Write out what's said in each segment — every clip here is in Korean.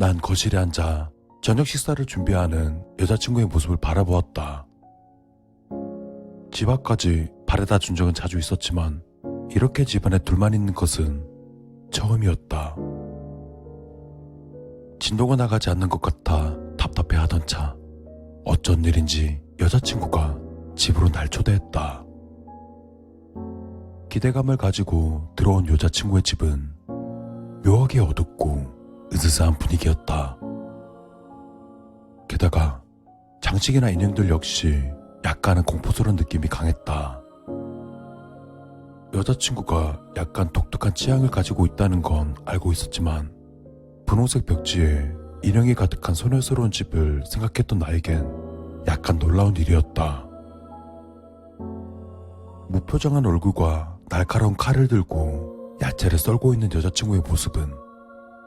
난 거실에 앉아 저녁 식사를 준비하는 여자친구의 모습을 바라보았다. 집 앞까지 바래다 준 적은 자주 있었지만 이렇게 집안에 둘만 있는 것은 처음이었다. 진도가 나가지 않는 것 같아 답답해하던 차, 어쩐 일인지 여자친구가 집으로 날 초대했다. 기대감을 가지고 들어온 여자친구의 집은 묘하게 어둡고 으스스한 분위기였다. 게다가 장식이나 인형들 역시 약간은 공포스러운 느낌이 강했다. 여자친구가 약간 독특한 취향을 가지고 있다는 건 알고 있었지만 분홍색 벽지에 인형이 가득한 소녀스러운 집을 생각했던 나에겐 약간 놀라운 일이었다. 무표정한 얼굴과 날카로운 칼을 들고 야채를 썰고 있는 여자친구의 모습은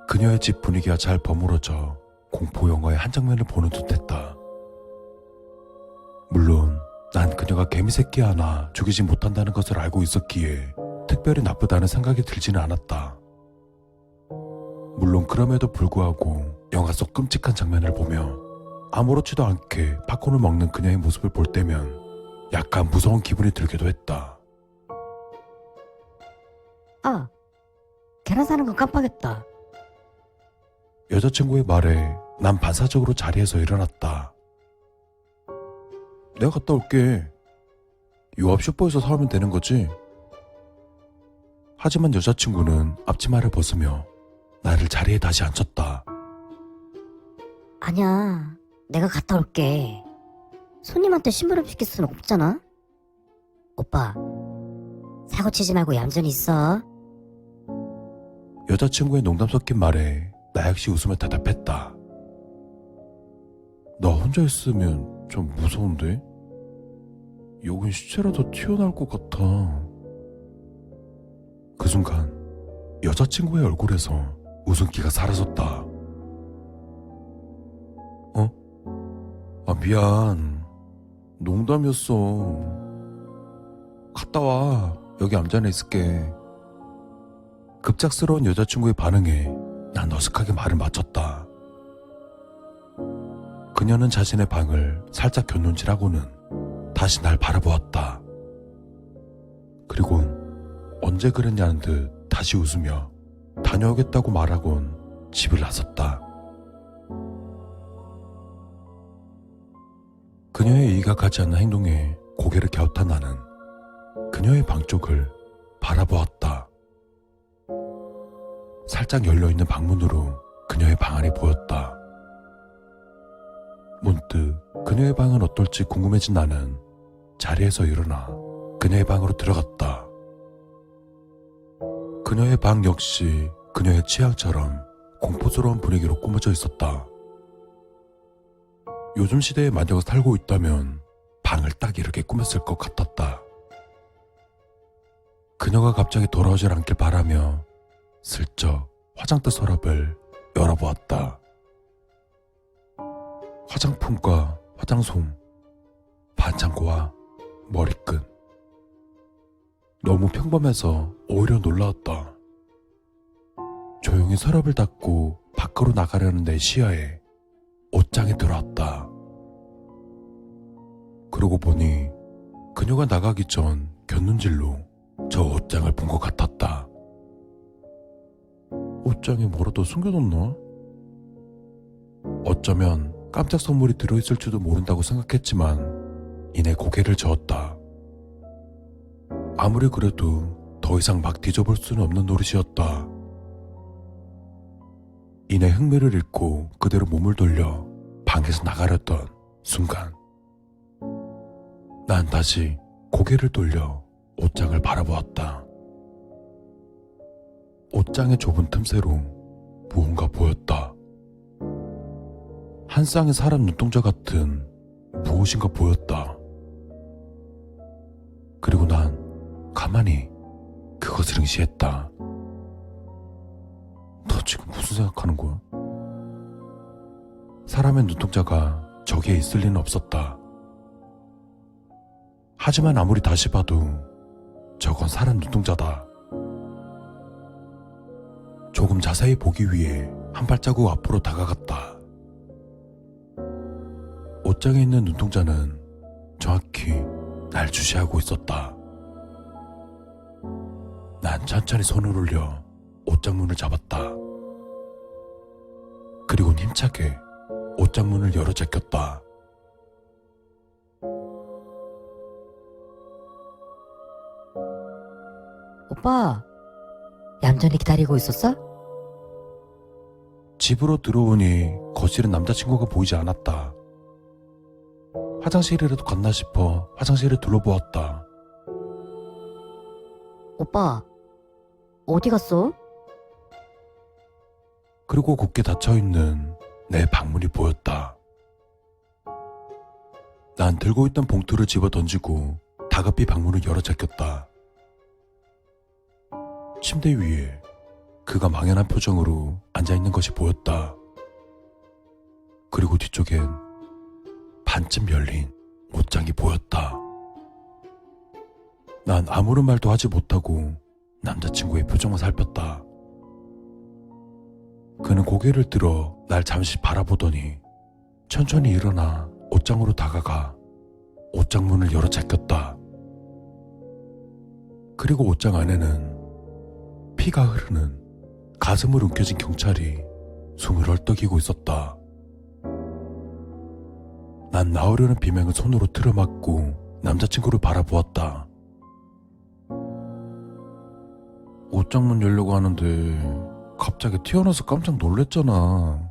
그녀의 집 분위기와 잘 버무러져 공포 영화의 한 장면을 보는 듯했다. 물론 난 그녀가 개미새끼 하나 죽이지 못한다는 것을 알고 있었기에 특별히 나쁘다는 생각이 들지는 않았다. 물론 그럼에도 불구하고 영화 속 끔찍한 장면을 보며 아무렇지도 않게 팝콘을 먹는 그녀의 모습을 볼 때면 약간 무서운 기분이 들기도 했다. 아, 계란 사는 거 깜빡했다. 여자친구의 말에 난 반사적으로 자리에서 일어났다. 내가 갔다 올게. 요 앞 슈퍼에서 사오면 되는 거지? 하지만 여자친구는 앞치마를 벗으며 나를 자리에 다시 앉혔다. 아니야, 내가 갔다 올게. 손님한테 심부름 시킬 수는 없잖아. 오빠, 사고 치지 말고 얌전히 있어. 여자친구의 농담 섞인 말에 나 역시 웃으며 대답했다. 나 혼자 있으면 좀 무서운데? 여긴 시체라도 튀어나올 것 같아. 그 순간 여자친구의 얼굴에서 웃음기가 사라졌다. 미안. 농담이었어. 갔다 와. 여기 암전에 있을게. 급작스러운 여자친구의 반응에 난 어색하게 말을 마쳤다. 그녀는 자신의 방을 살짝 곁눈질하고는 다시 날 바라보았다. 그리고 언제 그랬냐는 듯 다시 웃으며 다녀오겠다고 말하곤 집을 나섰다. 그녀의 이의가 가지 않는 행동에 고개를 갸웃한 나는 그녀의 방 쪽을 바라보았다. 살짝 열려있는 방문으로 그녀의 방 안이 보였다. 문득 그녀의 방은 어떨지 궁금해진 나는 자리에서 일어나 그녀의 방으로 들어갔다. 그녀의 방 역시 그녀의 취향처럼 공포스러운 분위기로 꾸며져 있었다. 요즘 시대에 만약 살고 있다면 방을 딱 이렇게 꾸몄을 것 같았다. 그녀가 갑자기 돌아오질 않길 바라며 슬쩍 화장대 서랍을 열어보았다. 화장품과 화장솜, 반창고와 머리끈. 너무 평범해서 오히려 놀라웠다. 조용히 서랍을 닫고 밖으로 나가려는 내 시야에 옷장이 들어왔다. 그러고 보니 그녀가 나가기 전 곁눈질로 저 옷장을 본 것 같았다. 옷장에 뭐라도 숨겨뒀나? 어쩌면 깜짝 선물이 들어있을지도 모른다고 생각했지만 이내 고개를 저었다. 아무리 그래도 더 이상 막 뒤져볼 수는 없는 노릇이었다. 이내 흥미를 잃고 그대로 몸을 돌려 방에서 나가려던 순간 난 다시 고개를 돌려 옷장을 바라보았다. 옷장의 좁은 틈새로 무언가 보였다. 한 쌍의 사람 눈동자 같은 무엇인가 보였다. 그리고 난 가만히 그것을 응시했다. 너 지금 무슨 생각하는 거야? 사람의 눈동자가 저기에 있을 리는 없었다. 하지만 아무리 다시 봐도 저건 사람 눈동자다. 조금 자세히 보기 위해 한 발자국 앞으로 다가갔다. 옷장에 있는 눈동자는 정확히 날 주시하고 있었다. 난 천천히 손을 올려 옷장 문을 잡았다. 그리고 힘차게 옷장 문을 열어 제꼈다. 오빠, 얌전히 기다리고 있었어? 집으로 들어오니 거실은 남자친구가 보이지 않았다. 화장실이라도 갔나 싶어 화장실을 둘러보았다. 오빠, 어디 갔어? 그리고 곧게 닫혀있는 내 방문이 보였다. 난 들고 있던 봉투를 집어 던지고 다급히 방문을 열어 제꼈다. 침대 위에 그가 망연한 표정으로 앉아있는 것이 보였다. 그리고 뒤쪽엔 반쯤 열린 옷장이 보였다. 난 아무런 말도 하지 못하고 남자친구의 표정을 살폈다. 그는 고개를 들어 날 잠시 바라보더니 천천히 일어나 옷장으로 다가가 옷장 문을 열어 제꼈다. 그리고 옷장 안에는 피가 흐르는 가슴을 움켜쥔 경찰이 숨을 헐떡이고 있었다. 난 나오려는 비명을 손으로 틀어막고 남자친구를 바라보았다. 옷장 문 열려고 하는데 갑자기 튀어나와서 깜짝 놀랬잖아.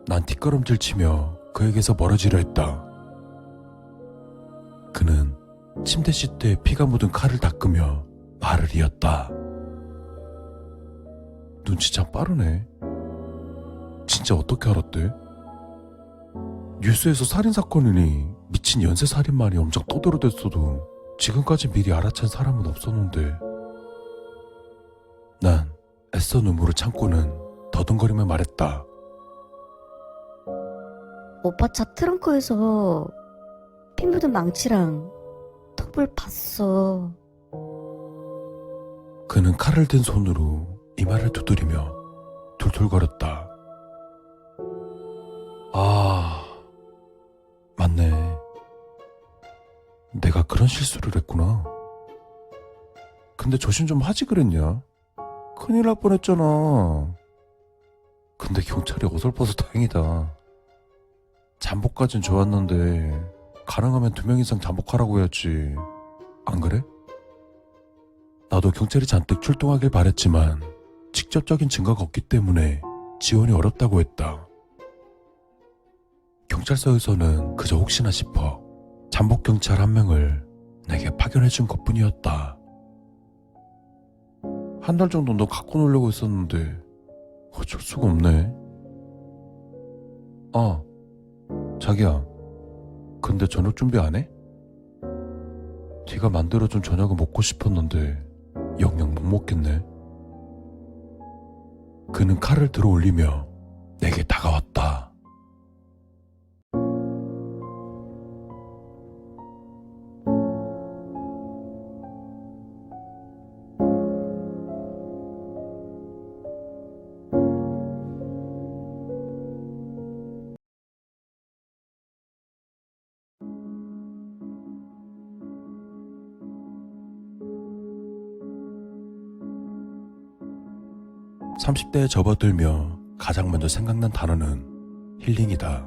난 뒷걸음질 치며 그에게서 멀어지려 했다. 그는 침대 시트에 피가 묻은 칼을 닦으며 말을 이었다. 눈치 참 빠르네. 진짜 어떻게 알았대? 뉴스에서 살인사건이니 미친 연쇄살인만이 엄청 떠들어댔어도 지금까지 미리 알아챈 사람은 없었는데. 난 애써 눈물을 참고는 더듬거리며 말했다. 오빠 차 트렁크에서 피 묻은 망치랑 톱을 봤어. 그는 칼을 든 손으로 이마를 두드리며 툴툴거렸다. 아, 맞네. 내가 그런 실수를 했구나. 근데 조심 좀 하지 그랬냐? 큰일 날 뻔했잖아. 근데 경찰이 어설퍼서 다행이다. 잠복까진 좋았는데 가능하면 2명 이상 잠복하라고 해야지. 안 그래? 나도 경찰이 잔뜩 출동하길 바랬지만 직접적인 증거가 없기 때문에 지원이 어렵다고 했다. 경찰서에서는 그저 혹시나 싶어 잠복 경찰 1명을 내게 파견해준 것뿐이었다. 한 달 정도 너 갖고 놀려고 했었는데 어쩔 수가 없네. 아, 자기야, 근데 저녁 준비 안 해? 네가 만들어준 저녁을 먹고 싶었는데 영영 못 먹겠네. 그는 칼을 들어 올리며 내게 다가왔다. (30대에) 접어들며 가장 먼저 생각난 단어는 힐링이다.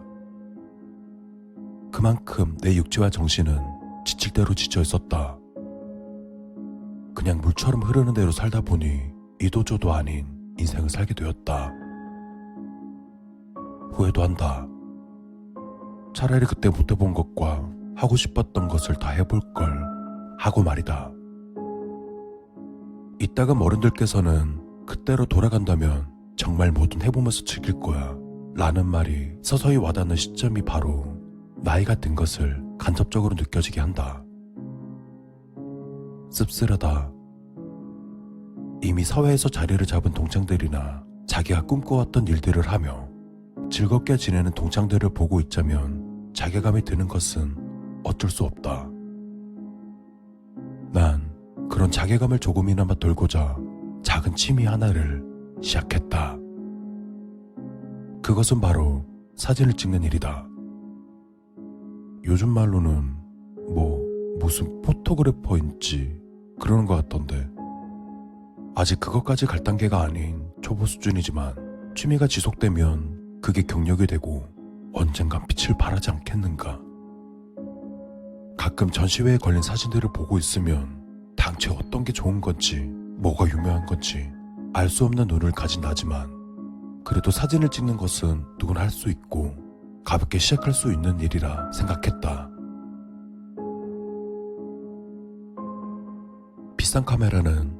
그만큼 내 육체와 정신은 지칠 대로 지쳐 있었다. 그냥 물처럼 흐르는 대로 살다 보니 이도저도 아닌 인생을 살게 되었다. 후회도 한다. 차라리 그때 못 해본 것과 하고 싶었던 것을 다 해볼 걸 하고 말이다. 이따금 어른들께서는 그때로 돌아간다면 정말 뭐든 해보면서 즐길 거야 라는 말이 서서히 와닿는 시점이 바로 나이가 든 것을 간접적으로 느껴지게 한다. 씁쓸하다. 이미 사회에서 자리를 잡은 동창들이나 자기가 꿈꿔왔던 일들을 하며 즐겁게 지내는 동창들을 보고 있자면 자괴감이 드는 것은 어쩔 수 없다. 난 그런 자괴감을 조금이나마 덜고자 작은 취미 하나를 시작했다. 그것은 바로 사진을 찍는 일이다. 요즘 말로는 무슨 포토그래퍼인지 그러는 것 같던데, 아직 그것까지 갈 단계가 아닌 초보 수준이지만 취미가 지속되면 그게 경력이 되고 언젠간 빛을 발하지 않겠는가. 가끔 전시회에 걸린 사진들을 보고 있으면 당최 어떤 게 좋은 건지 뭐가 유명한 건지 알 수 없는 눈을 가진 나지만, 그래도 사진을 찍는 것은 누구나 할 수 있고 가볍게 시작할 수 있는 일이라 생각했다. 비싼 카메라는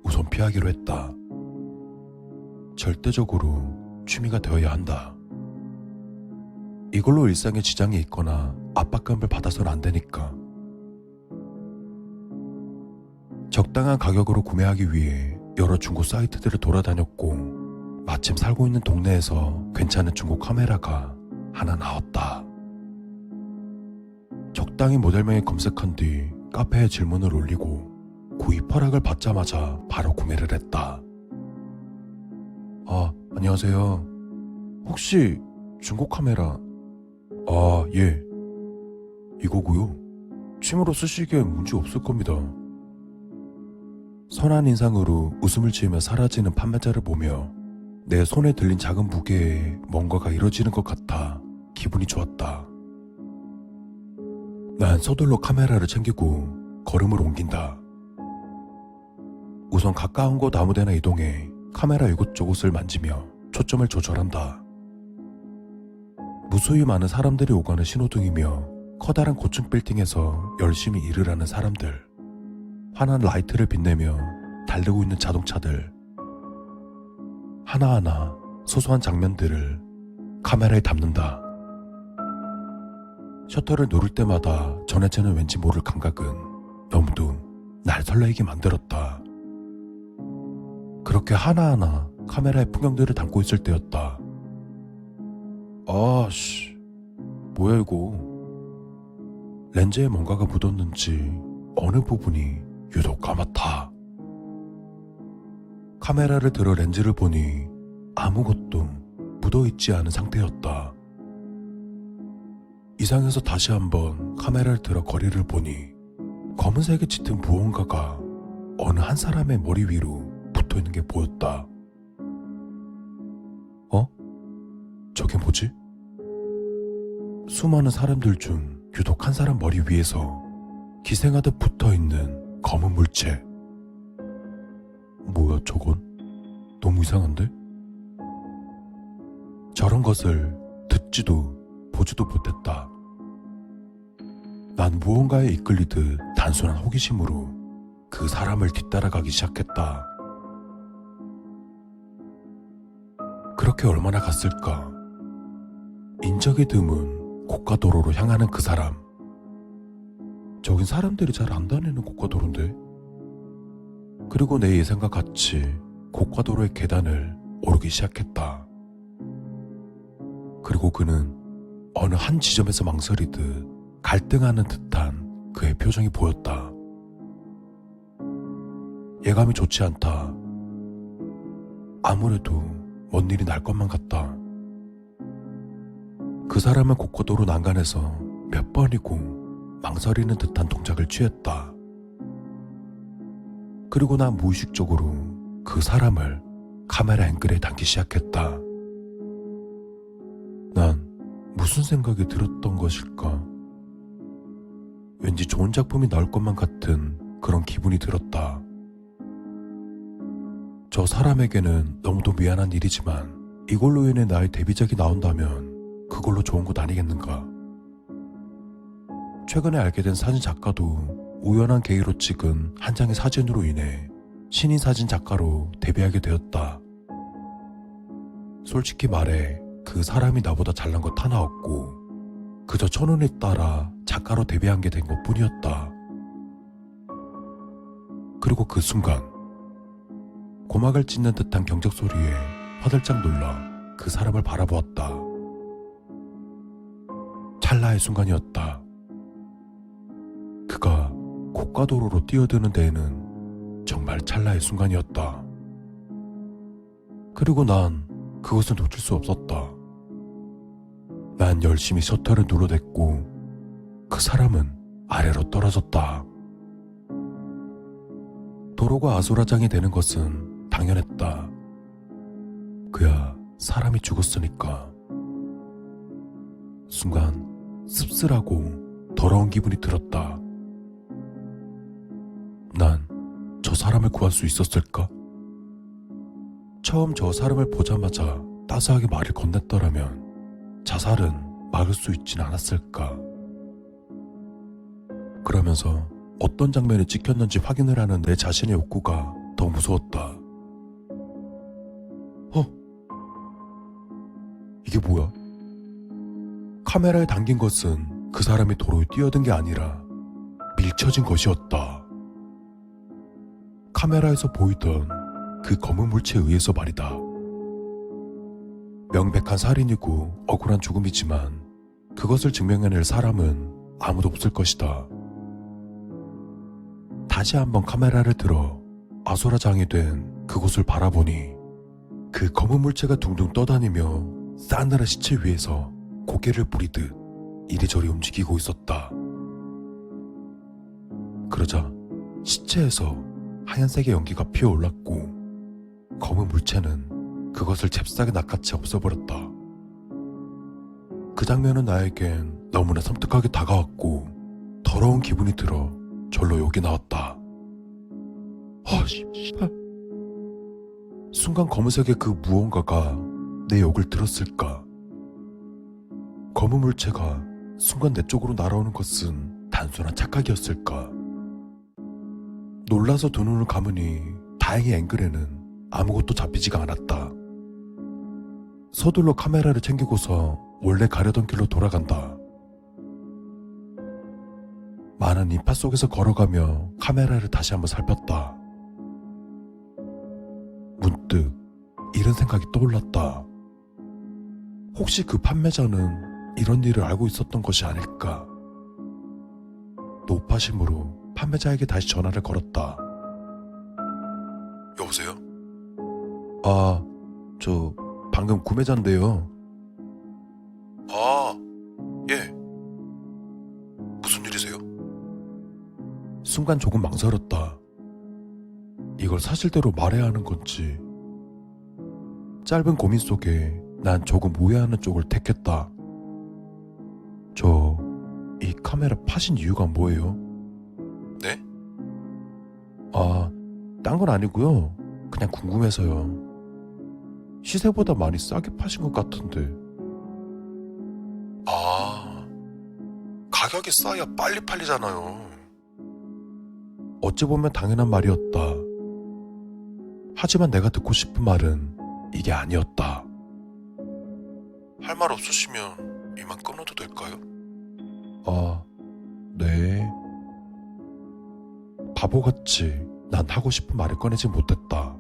우선 피하기로 했다. 절대적으로 취미가 되어야 한다. 이걸로 일상에 지장이 있거나 압박감을 받아서는 안 되니까. 적당한 가격으로 구매하기 위해 여러 중고 사이트들을 돌아다녔고, 마침 살고 있는 동네에서 괜찮은 중고 카메라가 하나 나왔다. 적당히 모델명에 검색한 뒤 카페에 질문을 올리고 구입 허락을 받자마자 바로 구매를 했다. 안녕하세요. 혹시 중고 카메라? 예. 이거고요. 취미로 쓰시기에 문제 없을 겁니다. 선한 인상으로 웃음을 지으며 사라지는 판매자를 보며 내 손에 들린 작은 무게에 뭔가가 이루어지는 것 같아 기분이 좋았다. 난 서둘러 카메라를 챙기고 걸음을 옮긴다. 우선 가까운 곳 아무데나 이동해 카메라 이곳저곳을 만지며 초점을 조절한다. 무수히 많은 사람들이 오가는 신호등이며 커다란 고층 빌딩에서 열심히 일을 하는 사람들, 환한 라이트를 빛내며 달리고 있는 자동차들, 하나하나 소소한 장면들을 카메라에 담는다. 셔터를 누를 때마다 전해지는 왠지 모를 감각은 너무도 날 설레게 만들었다. 그렇게 하나하나 카메라에 풍경들을 담고 있을 때였다. 뭐야 이거. 렌즈에 뭔가가 묻었는지 어느 부분이 유독 까맣다. 카메라를 들어 렌즈를 보니 아무것도 묻어있지 않은 상태였다. 이상해서 다시 한번 카메라를 들어 거리를 보니 검은색에 짙은 무언가가 어느 한 사람의 머리 위로 붙어있는 게 보였다. 저게 뭐지? 수많은 사람들 중 유독 한 사람 머리 위에서 기생하듯 붙어있는 검은 물체. 뭐야 저건? 너무 이상한데? 저런 것을 듣지도 보지도 못했다. 난 무언가에 이끌리듯 단순한 호기심으로 그 사람을 뒤따라가기 시작했다. 그렇게 얼마나 갔을까? 인적이 드문 고가도로로 향하는 그 사람. 저긴 사람들이 잘 안 다니는 고가도로인데. 그리고 내 예상과 같이 고가도로의 계단을 오르기 시작했다. 그리고 그는 어느 한 지점에서 망설이듯 갈등하는 듯한 그의 표정이 보였다. 예감이 좋지 않다. 아무래도 뭔 일이 날 것만 같다. 그 사람은 고가도로 난간에서 몇 번이고 망설이는 듯한 동작을 취했다. 그리고 난 무의식적으로 그 사람을 카메라 앵글에 담기 시작했다. 난 무슨 생각이 들었던 것일까? 왠지 좋은 작품이 나올 것만 같은 그런 기분이 들었다. 저 사람에게는 너무도 미안한 일이지만 이걸로 인해 나의 데뷔작이 나온다면 그걸로 좋은 것 아니겠는가? 최근에 알게 된 사진 작가도 우연한 계기로 찍은 한 장의 사진으로 인해 신인 사진 작가로 데뷔하게 되었다. 솔직히 말해 그 사람이 나보다 잘난 것 하나 없고 그저 천운에 따라 작가로 데뷔한 게 된 것뿐이었다. 그리고 그 순간 고막을 찢는 듯한 경적 소리에 화들짝 놀라 그 사람을 바라보았다. 찰나의 순간이었다. 그가 고가도로로 뛰어드는 데에는 정말 찰나의 순간이었다. 그리고 난 그것을 놓칠 수 없었다. 난 열심히 셔터를 눌러댔고 그 사람은 아래로 떨어졌다. 도로가 아수라장이 되는 것은 당연했다. 그야 사람이 죽었으니까. 순간 씁쓸하고 더러운 기분이 들었다. 난 저 사람을 구할 수 있었을까? 처음 저 사람을 보자마자 따스하게 말을 건넸더라면 자살은 막을 수 있진 않았을까? 그러면서 어떤 장면이 찍혔는지 확인을 하는 내 자신의 욕구가 더 무서웠다. 이게 뭐야? 카메라에 담긴 것은 그 사람이 도로에 뛰어든 게 아니라 밀쳐진 것이었다. 카메라에서 보이던 그 검은 물체에 의해서 말이다. 명백한 살인이고 억울한 죽음이지만 그것을 증명해낼 사람은 아무도 없을 것이다. 다시 한번 카메라를 들어 아수라장이 된 그곳을 바라보니 그 검은 물체가 둥둥 떠다니며 싸늘한 시체 위에서 고개를 부리듯 이리저리 움직이고 있었다. 그러자 시체에서 하얀색의 연기가 피어올랐고 검은 물체는 그것을 잽싸게 낚아채 없애버렸다. 그 장면은 나에겐 너무나 섬뜩하게 다가왔고 더러운 기분이 들어 절로 욕이 나왔다. 씨발. 순간 검은색의 그 무언가가 내 욕을 들었을까? 검은 물체가 순간 내 쪽으로 날아오는 것은 단순한 착각이었을까? 놀라서 두 눈을 감으니 다행히 앵글에는 아무것도 잡히지가 않았다. 서둘러 카메라를 챙기고서 원래 가려던 길로 돌아간다. 많은 인파 속에서 걸어가며 카메라를 다시 한번 살폈다. 문득 이런 생각이 떠올랐다. 혹시 그 판매자는 이런 일을 알고 있었던 것이 아닐까? 노파심으로 판매자에게 다시 전화를 걸었다. 여보세요? 저 방금 구매자인데요. 예. 무슨 일이세요? 순간 조금 망설였다. 이걸 사실대로 말해야 하는 건지. 짧은 고민 속에 난 조금 오해하는 쪽을 택했다. 이 카메라 파신 이유가 뭐예요? 네? 딴 건 아니고요. 그냥 궁금해서요. 시세보다 많이 싸게 파신 것 같은데. 가격이 싸야 빨리 팔리잖아요. 어찌 보면 당연한 말이었다. 하지만 내가 듣고 싶은 말은 이게 아니었다. 할 말 없으시면 이만 끊어도 될까요? 네. 바보같이 난 하고 싶은 말을 꺼내지 못했다.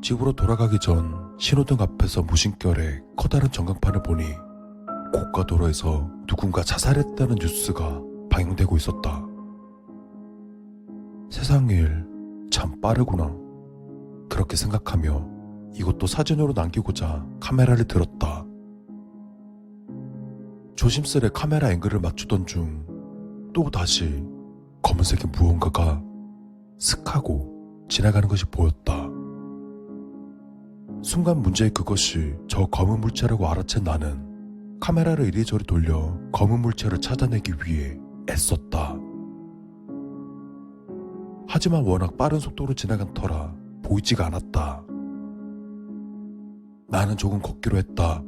집으로 돌아가기 전 신호등 앞에서 무심결에 커다란 전광판을 보니 고가도로에서 누군가 자살했다는 뉴스가 방영되고 있었다. 세상 일 참 빠르구나. 그렇게 생각하며 이것도 사진으로 남기고자 카메라를 들었다. 조심스레 카메라 앵글을 맞추던 중 또다시 검은색의 무언가가 슥 하고 지나가는 것이 보였다. 순간 문제의 그것이 저 검은 물체라고 알아챈 나는 카메라를 이리저리 돌려 검은 물체를 찾아내기 위해 애썼다. 하지만 워낙 빠른 속도로 지나간 터라 보이지가 않았다. 나는 조금 걷기로 했다.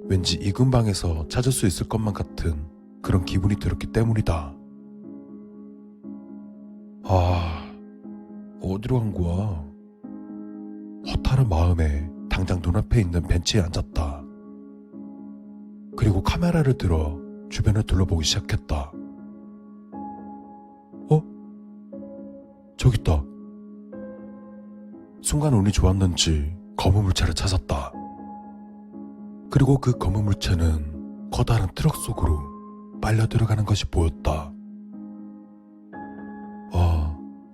왠지 이 근방에서 찾을 수 있을 것만 같은 그런 기분이 들었기 때문이다. 어디로 간 거야? 허탈한 마음에 당장 눈앞에 있는 벤치에 앉았다. 그리고 카메라를 들어 주변을 둘러보기 시작했다. 저기 있다. 순간 운이 좋았는지 검은 물체를 찾았다. 그리고 그 검은 물체는 커다란 트럭 속으로 빨려 들어가는 것이 보였다.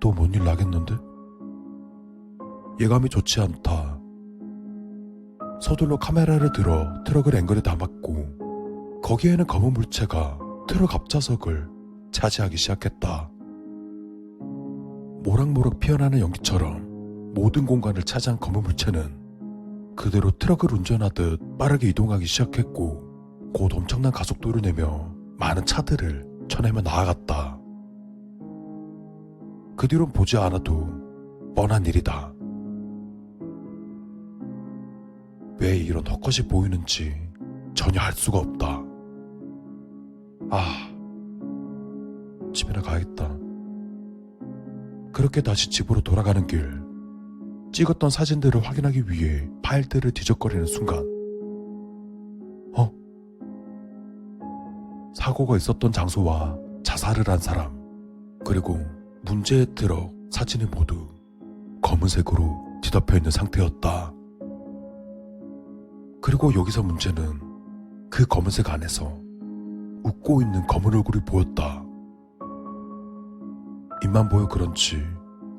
또 뭔 일 나겠는데? 예감이 좋지 않다. 서둘러 카메라를 들어 트럭을 앵글에 담았고 거기에는 검은 물체가 트럭 앞좌석을 차지하기 시작했다. 모락모락 피어나는 연기처럼 모든 공간을 차지한 검은 물체는 그대로 트럭을 운전하듯 빠르게 이동하기 시작했고 곧 엄청난 가속도를 내며 많은 차들을 쳐내며 나아갔다. 그 뒤론 보지 않아도 뻔한 일이다. 왜 이런 헛것이 보이는지 전혀 알 수가 없다. 집에나 가야겠다. 그렇게 다시 집으로 돌아가는 길, 찍었던 사진들을 확인하기 위해 파일들을 뒤적거리는 순간 사고가 있었던 장소와 자살을 한 사람, 그리고 문제의 트럭 사진이 모두 검은색으로 뒤덮여 있는 상태였다. 그리고 여기서 문제는 그 검은색 안에서 웃고 있는 검은 얼굴이 보였다. 입만 보여 그런지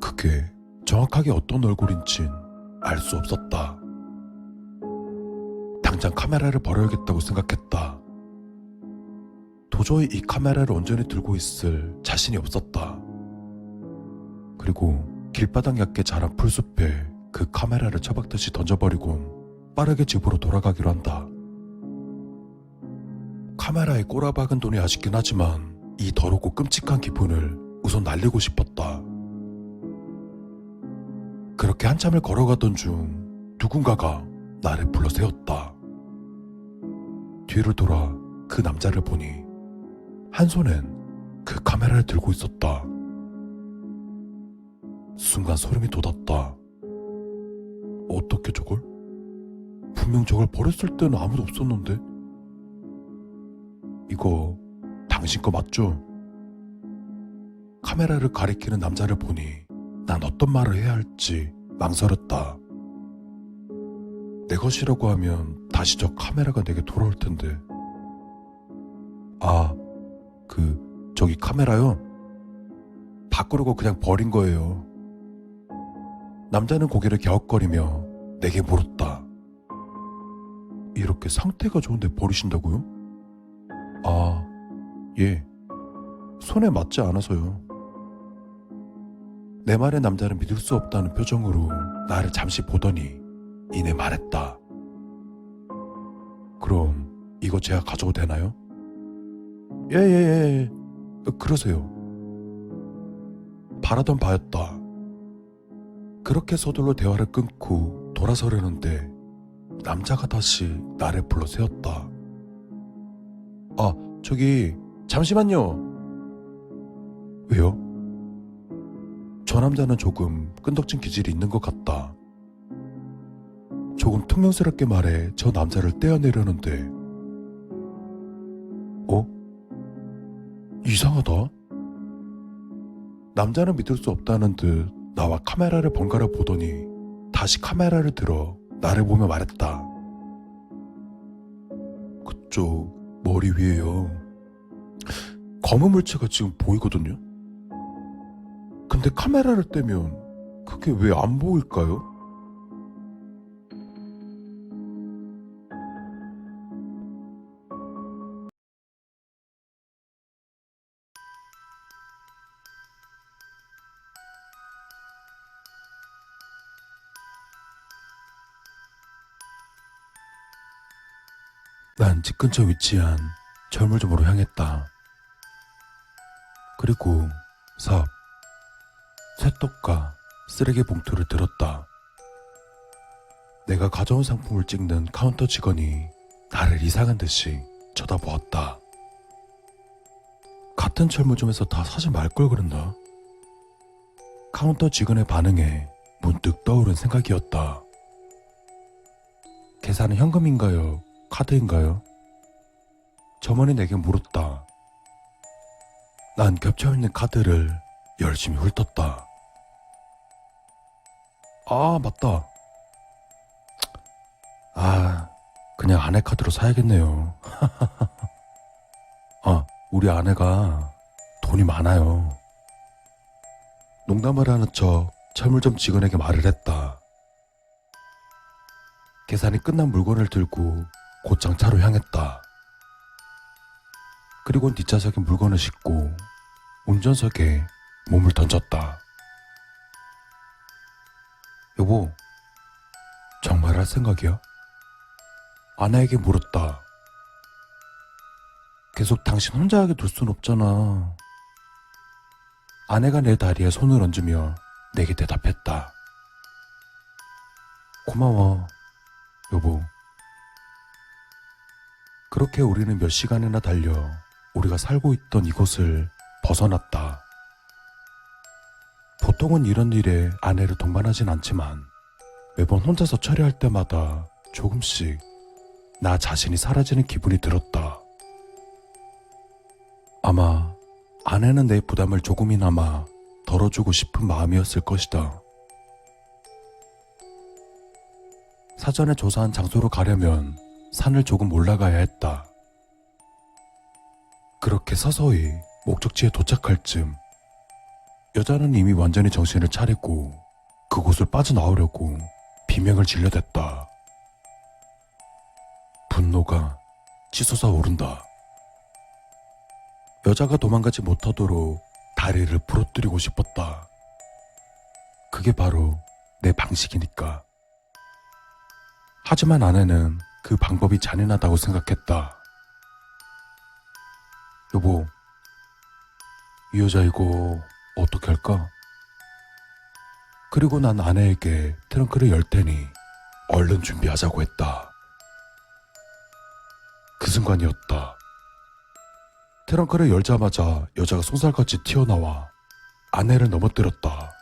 그게 정확하게 어떤 얼굴인진 알 수 없었다. 당장 카메라를 버려야겠다고 생각했다. 도저히 이 카메라를 온전히 들고 있을 자신이 없었다. 그리고 길바닥 얕게 자란 풀숲에 그 카메라를 처박듯이 던져버리고 빠르게 집으로 돌아가기로 한다. 카메라에 꼬라박은 돈이 아쉽긴 하지만 이 더럽고 끔찍한 기분을 우선 날리고 싶었다. 그렇게 한참을 걸어가던 중 누군가가 나를 불러 세웠다. 뒤를 돌아 그 남자를 보니 한 손엔 그 카메라를 들고 있었다. 순간 소름이 돋았다. 어떻게 저걸? 분명 저걸 버렸을 때는 아무도 없었는데? 이거 당신 거 맞죠? 카메라를 가리키는 남자를 보니 난 어떤 말을 해야 할지 망설였다. 내 것이라고 하면 다시 저 카메라가 내게 돌아올 텐데. 저기 카메라요? 바꾸려고 그냥 버린 거예요. 남자는 고개를 갸웃거리며 내게 물었다. 이렇게 상태가 좋은데 버리신다고요? 예. 손에 맞지 않아서요. 내 말에 남자는 믿을 수 없다는 표정으로 나를 잠시 보더니 이내 말했다. 그럼 이거 제가 가져도 되나요? 예. 그러세요. 바라던 바였다. 그렇게 서둘러 대화를 끊고 돌아서려는데 남자가 다시 나를 불러 세웠다. 저기 잠시만요. 왜요? 저 남자는 조금 끈덕진 기질이 있는 것 같다. 조금 퉁명스럽게 말해 저 남자를 떼어내려는데 이상하다. 남자는 믿을 수 없다는 듯 나와 카메라를 번갈아 보더니 다시 카메라를 들어 나를 보며 말했다. 그쪽 머리 위에요. 검은 물체가 지금 보이거든요. 근데 카메라를 떼면 그게 왜 안 보일까요? 난 집 근처 위치한 철물점으로 향했다. 그리고 쇠떡과 쓰레기 봉투를 들었다. 내가 가져온 상품을 찍는 카운터 직원이 나를 이상한 듯이 쳐다보았다. 같은 철물점에서 다 사지 말 걸 그랬나? 카운터 직원의 반응에 문득 떠오른 생각이었다. 계산은 현금인가요? 카드인가요? 점원이 내게 물었다. 난 겹쳐있는 카드를 열심히 훑었다. 맞다. 그냥 아내 카드로 사야겠네요. 우리 아내가 돈이 많아요. 농담을 하는 척 철물점 직원에게 말을 했다. 계산이 끝난 물건을 들고 곧장 차로 향했다. 그리고 뒷좌석에 물건을 싣고 운전석에 몸을 던졌다. 여보, 정말 할 생각이야? 아내에게 물었다. 계속 당신 혼자 하게 둘 순 없잖아. 아내가 내 다리에 손을 얹으며 내게 대답했다. 고마워, 여보. 그렇게 우리는 몇 시간이나 달려 우리가 살고 있던 이곳을 벗어났다. 보통은 이런 일에 아내를 동반하진 않지만 매번 혼자서 처리할 때마다 조금씩 나 자신이 사라지는 기분이 들었다. 아마 아내는 내 부담을 조금이나마 덜어주고 싶은 마음이었을 것이다. 사전에 조사한 장소로 가려면 산을 조금 올라가야 했다. 그렇게 서서히 목적지에 도착할 즈음 여자는 이미 완전히 정신을 차리고 그곳을 빠져나오려고 비명을 질러댔다. 분노가 치솟아 오른다. 여자가 도망가지 못하도록 다리를 부러뜨리고 싶었다. 그게 바로 내 방식이니까. 하지만 아내는 그 방법이 잔인하다고 생각했다. 여보, 이 여자 이거 어떻게 할까? 그리고 난 아내에게 트렁크를 열 테니 얼른 준비하자고 했다. 그 순간이었다. 트렁크를 열자마자 여자가 쏜살같이 튀어나와 아내를 넘어뜨렸다.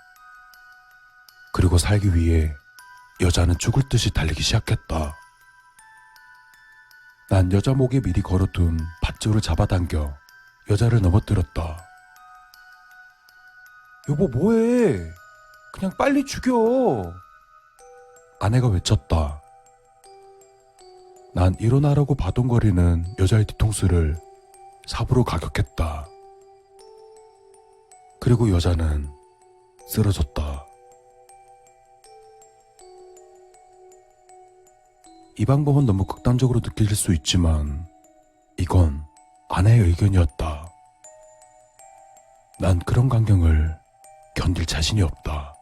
그리고 살기 위해 여자는 죽을 듯이 달리기 시작했다. 난 여자 목에 미리 걸어둔 밧줄을 잡아당겨 여자를 넘어뜨렸다. 여보 뭐해? 그냥 빨리 죽여. 아내가 외쳤다. 난 일어나라고 바동거리는 여자의 뒤통수를 삽으로 가격했다. 그리고 여자는 쓰러졌다. 이 방법은 너무 극단적으로 느껴질 수 있지만 이건 아내의 의견이었다. 난 그런 광경을 견딜 자신이 없다.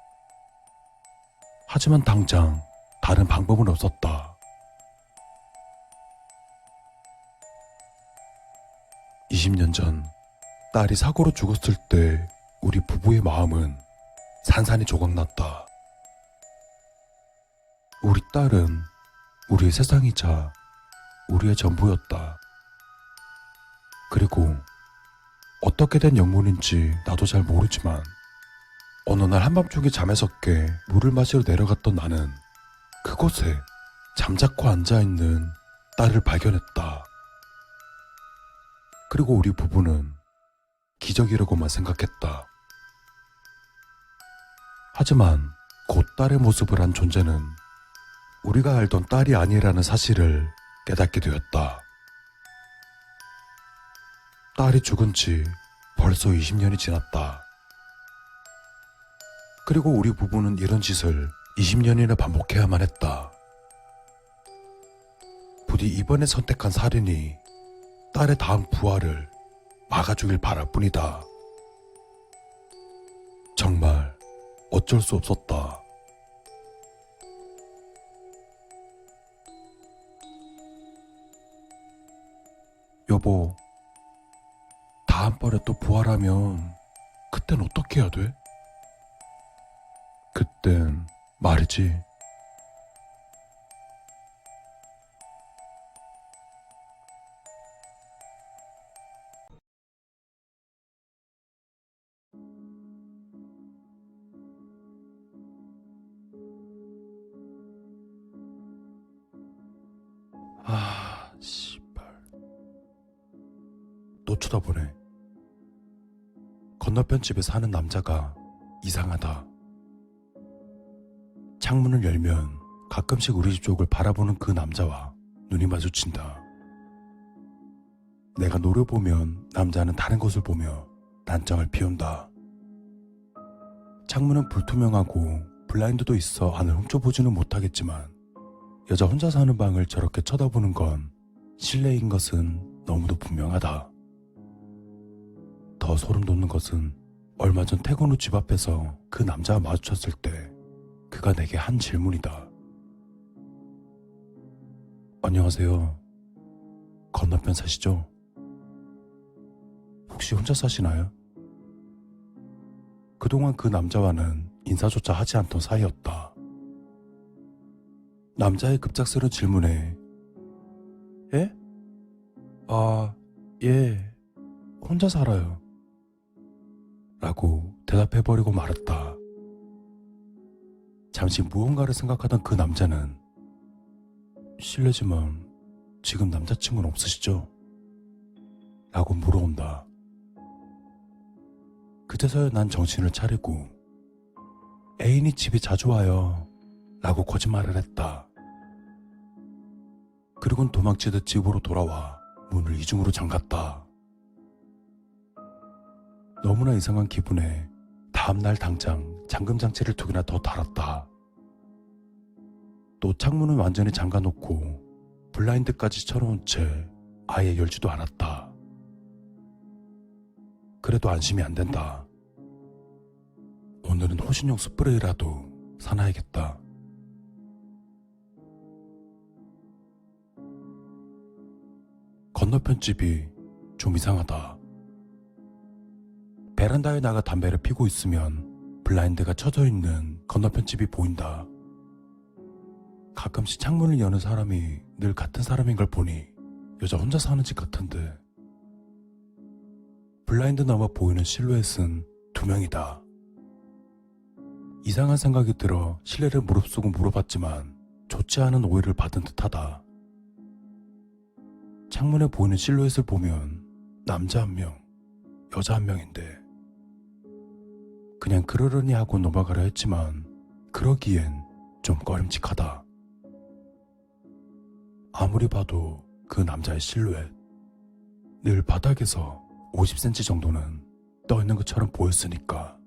하지만 당장 다른 방법은 없었다. 20년 전 딸이 사고로 죽었을 때 우리 부부의 마음은 산산이 조각났다. 우리 딸은 우리의 세상이자 우리의 전부였다. 그리고 어떻게 된 영문인지 나도 잘 모르지만 어느 날 한밤중에 잠에서 깨 물을 마시러 내려갔던 나는 그곳에 잠자코 앉아있는 딸을 발견했다. 그리고 우리 부부는 기적이라고만 생각했다. 하지만 곧 딸의 모습을 한 존재는 우리가 알던 딸이 아니라는 사실을 깨닫게 되었다. 딸이 죽은 지 벌써 20년이 지났다. 그리고 우리 부부는 이런 짓을 20년이나 반복해야만 했다. 부디 이번에 선택한 살인이 딸의 다음 부활을 막아주길 바랄 뿐이다. 정말 어쩔 수 없었다. 여보, 다음번에 또 부활하면 그땐 어떻게 해야 돼? 그땐 말이지. 씨발. 또 쳐다보네. 건너편 집에 사는 남자가 이상하다. 창문을 열면 가끔씩 우리 집 쪽을 바라보는 그 남자와 눈이 마주친다. 내가 노려보면 남자는 다른 곳을 보며 난장을 피운다. 창문은 불투명하고 블라인드도 있어 안을 훔쳐보지는 못하겠지만 여자 혼자 사는 방을 저렇게 쳐다보는 건 실내인 것은 너무도 분명하다. 더 소름 돋는 것은 얼마 전 퇴근 후 집 앞에서 그 남자와 마주쳤을 때 그가 내게 한 질문이다. 안녕하세요. 건너편 사시죠? 혹시 혼자 사시나요? 그동안 그 남자와는 인사조차 하지 않던 사이였다. 남자의 급작스러운 질문에 예? 예, 혼자 살아요. 라고 대답해버리고 말았다. 잠시 무언가를 생각하던 그 남자는 실례지만 지금 남자친구는 없으시죠? 라고 물어온다. 그제서야 난 정신을 차리고 애인이 집에 자주 와요 라고 거짓말을 했다. 그리곤 도망치듯 집으로 돌아와 문을 이중으로 잠갔다. 너무나 이상한 기분에 다음날 당장 잠금장치를 2개나 더 달았다. 또 창문은 완전히 잠가놓고 블라인드까지 쳐놓은 채 아예 열지도 않았다. 그래도 안심이 안 된다. 오늘은 호신용 스프레이라도 사놔야겠다. 건너편 집이 좀 이상하다. 베란다에 나가 담배를 피고 있으면 블라인드가 쳐져 있는 건너편 집이 보인다. 가끔씩 창문을 여는 사람이 늘 같은 사람인 걸 보니 여자 혼자 사는 집 같은데 블라인드 너머 보이는 실루엣은 2명이다. 이상한 생각이 들어 실례를 무릅쓰고 물어봤지만 좋지 않은 오해를 받은 듯하다. 창문에 보이는 실루엣을 보면 남자 1명, 여자 1명인데 그냥 그러려니 하고 넘어가려 했지만 그러기엔 좀 꺼림칙하다. 아무리 봐도 그 남자의 실루엣, 늘 바닥에서 50cm 정도는 떠있는 것처럼 보였으니까.